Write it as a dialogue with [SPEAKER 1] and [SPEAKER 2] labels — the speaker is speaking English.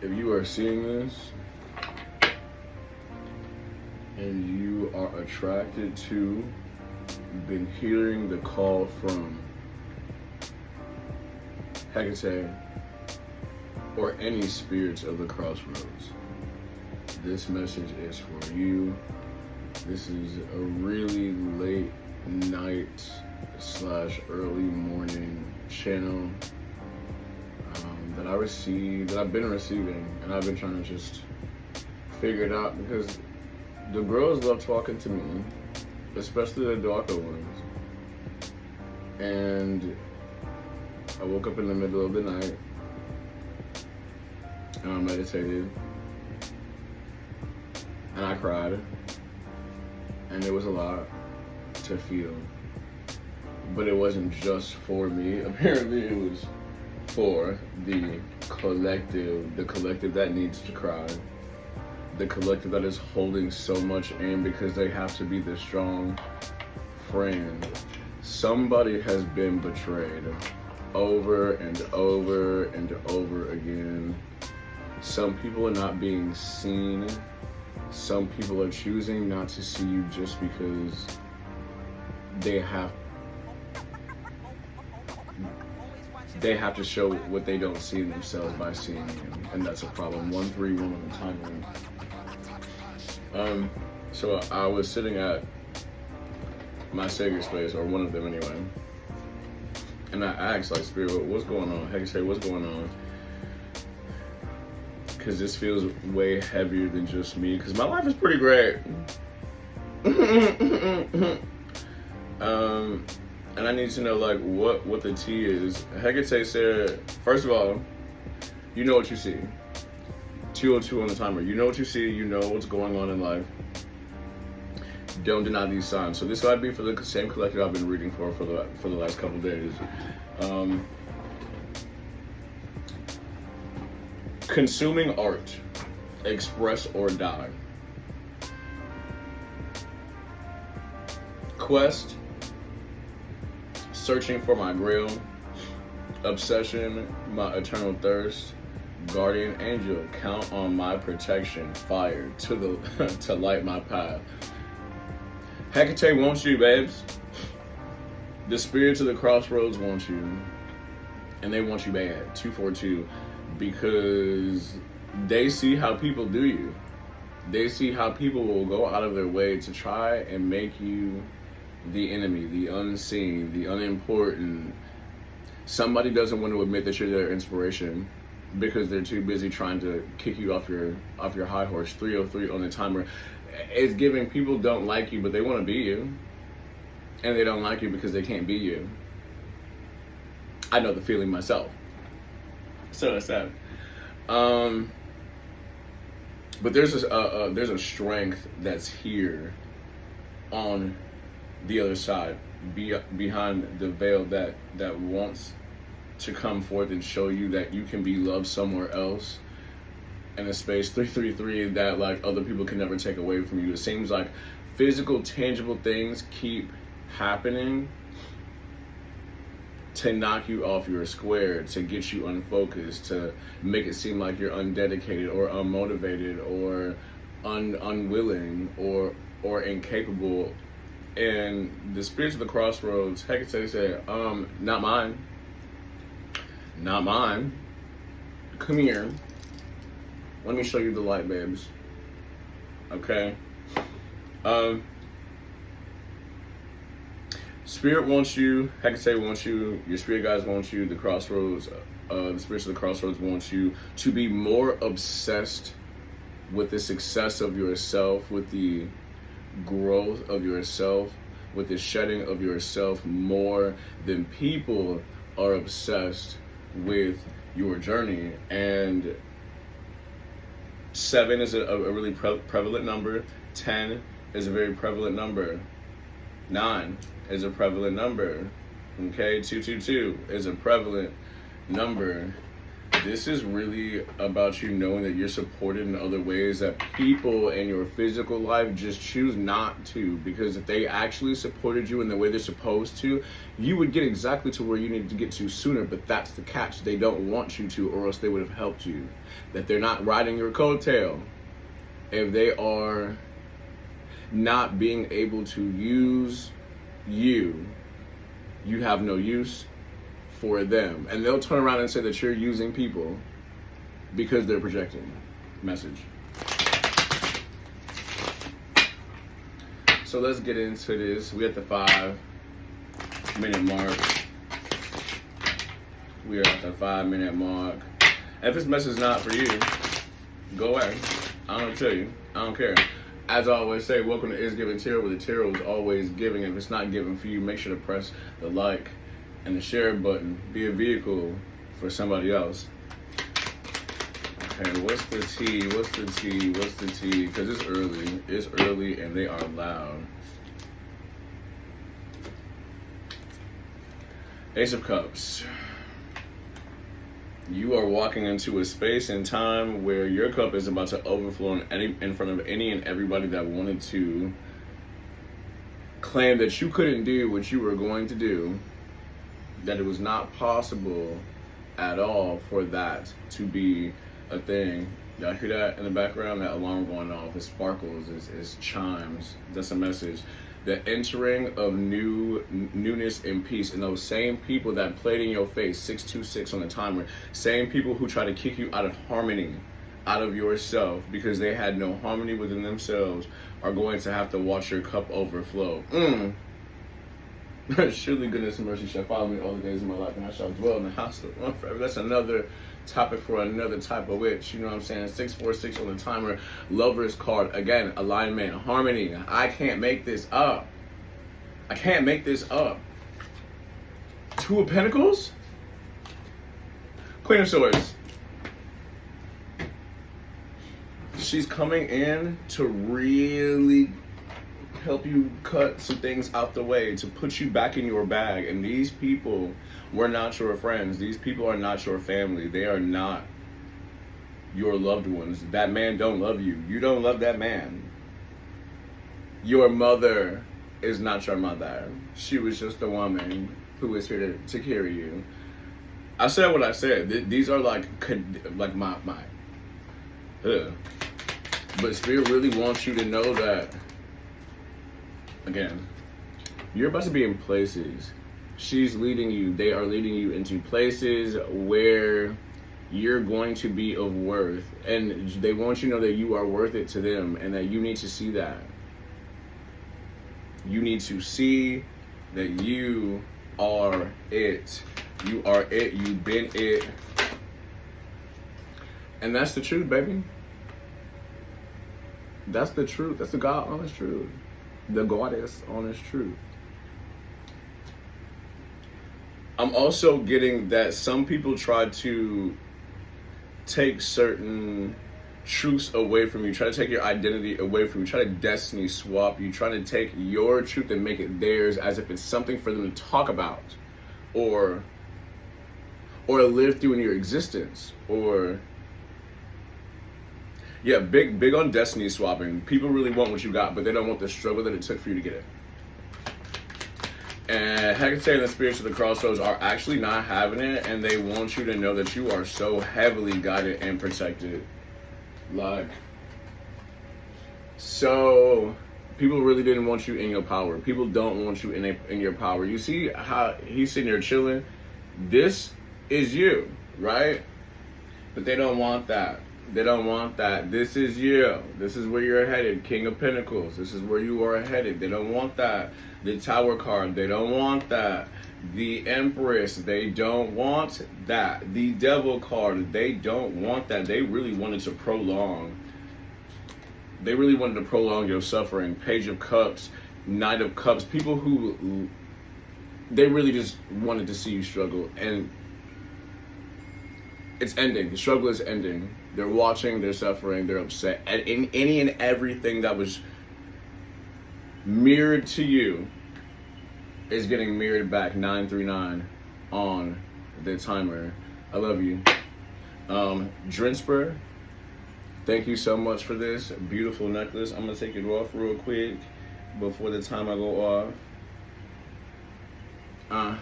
[SPEAKER 1] If you are seeing this and you are attracted to, been hearing the call from Hecate or any spirits of the crossroads, this message is for you. This is a really late night / early morning channel that I've been receiving, and I've been trying to just figure it out because the girls love talking to me, especially the darker ones. And I woke up in the middle of the night and I meditated and I cried, and it was a lot to feel. But it wasn't just for me. Apparently it was for the collective that needs to cry, the collective that is holding so much in because they have to be the strong friend. Somebody has been betrayed over and over and over again. Some people are not being seen. Some people are choosing not to see you just because they have to show what they don't see in themselves by seeing you, and that's a problem. 131 on the timer. So I was sitting at my sacred space, or one of them anyway, and I asked, like, Spirit, what's going on? Hecate, what's going on? Because this feels way heavier than just me, because my life is pretty great. And I need to know, like, what the tea is. Hecate said, first of all, you know what you see. 202 on the timer. You know what you see. You know what's going on in life. Don't deny these signs. So this might be for the same collective I've been reading for the last couple days. Consuming art, express or die. Quest, searching for my grail. Obsession, my eternal thirst. Guardian angel, count on my protection. Fire to light my path. Hecate wants you, babes. The spirits of the crossroads want you, and they want you bad. 242, because they see how people do you. They see how people will go out of their way to try and make you the enemy, the unseen, the unimportant. Somebody doesn't want to admit that you're their inspiration because they're too busy trying to kick you off your high horse. 303 on the timer. It's giving people don't like you, but they want to be you, and they don't like you because they can't be you. I know the feeling myself, so that's that. But there's a strength that's here on the other side, behind the veil, that wants to come forth and show you that you can be loved somewhere else, in a space 333 that, like, other people can never take away from you. It seems like physical, tangible things keep happening to knock you off your square, to get you unfocused, to make it seem like you're undedicated or unmotivated or unwilling or incapable. And the spirits of the crossroads, Hecate said, not mine. Not mine. Come here. Let me show you the light, babes. Okay? Spirit wants you, Hecate wants you, your spirit guides want you, the crossroads, the spirits of the crossroads want you to be more obsessed with the success of yourself, with the growth of yourself, with the shedding of yourself, more than people are obsessed with your journey. And 7 is a really prevalent number. 10 is a very prevalent number. 9 is a prevalent number. Okay, 222 is a prevalent number. This is really about you knowing that you're supported in other ways that people in your physical life just choose not to. Because if they actually supported you in the way they're supposed to, you would get exactly to where you needed to get to sooner. But that's the catch. They don't want you to, or else they would have helped you. That they're not riding your coattail. If they are not being able to use you, you have no use for them. And they'll turn around and say that you're using people because they're projecting message. So let's get into this. We're at the 5-minute mark. We are at the 5-minute mark. If this message is not for you, go away. I don't tell you. I don't care. As I always say, welcome to Is Giving Tarot, where the tarot is always giving. If it's not giving for you, make sure to press the like and the share button. Be a vehicle for somebody else. Okay, what's the tea? What's the tea? What's the tea? Because it's early. It's early and they are loud. Ace of Cups. You are walking into a space and time where your cup is about to overflow in front of any and everybody that wanted to claim that you couldn't do what you were going to do, that it was not possible at all for that to be a thing. Y'all hear that in the background? That alarm going off. It sparkles. It chimes. That's a message. The entering of newness and peace. And those same people that played in your face, 626 on the timer, same people who try to kick you out of harmony, out of yourself, because they had no harmony within themselves, are going to have to watch your cup overflow. Surely goodness and mercy shall follow me all the days of my life, and I shall dwell in the house of the Lord forever. That's another topic for another type of witch. You know what I'm saying? 646 on the timer. Lover's card. Again, alignment, harmony. I can't make this up. I can't make this up. 2 of Pentacles. Queen of Swords. She's coming in to really help you cut some things out the way, to put you back in your bag. And these people were not your friends. These people are not your family. They are not your loved ones. That man don't love you. You don't love that man. Your mother is not your mother. She was just a woman who was here to carry you. I said what I said. These are like my but Spirit really wants you to know that, again, you're about to be in places. She's leading you. They are leading you into places where you're going to be of worth. And they want you to know that you are worth it to them, and that you need to see that. You need to see that you are it. You are it. You've been it. And that's the truth, baby. That's the truth. That's the God honest truth. The goddess honest truth. I'm also getting that some people try to take certain truths away from you, try to take your identity away from you, try to destiny swap you, try to take your truth and make it theirs as if it's something for them to talk about or live through in your existence. Or yeah, big on destiny swapping. People really want what you got, but they don't want the struggle that it took for you to get it. And Hecate and the spirits of the crossroads are actually not having it, and they want you to know that you are so heavily guided and protected. Like, so people really didn't want you in your power. People don't want you in your power. You see how he's sitting there chilling? This is you, right? But they don't want that. They don't want that. This is you. This is where you're headed. King of Pentacles. This is where you are headed. They don't want that. The Tower card. They don't want that. The Empress. They don't want that. The Devil card. They don't want that. They really wanted to prolong. They really wanted to prolong your suffering. Page of Cups. Knight of Cups. People who, they really just wanted to see you struggle. And it's ending. The struggle is ending. They're watching, they're suffering, they're upset. And in any and everything that was mirrored to you is getting mirrored back. 939 on the timer. I love you. Drinsper, thank you so much for this beautiful necklace. I'm gonna take it off real quick before the time I go off.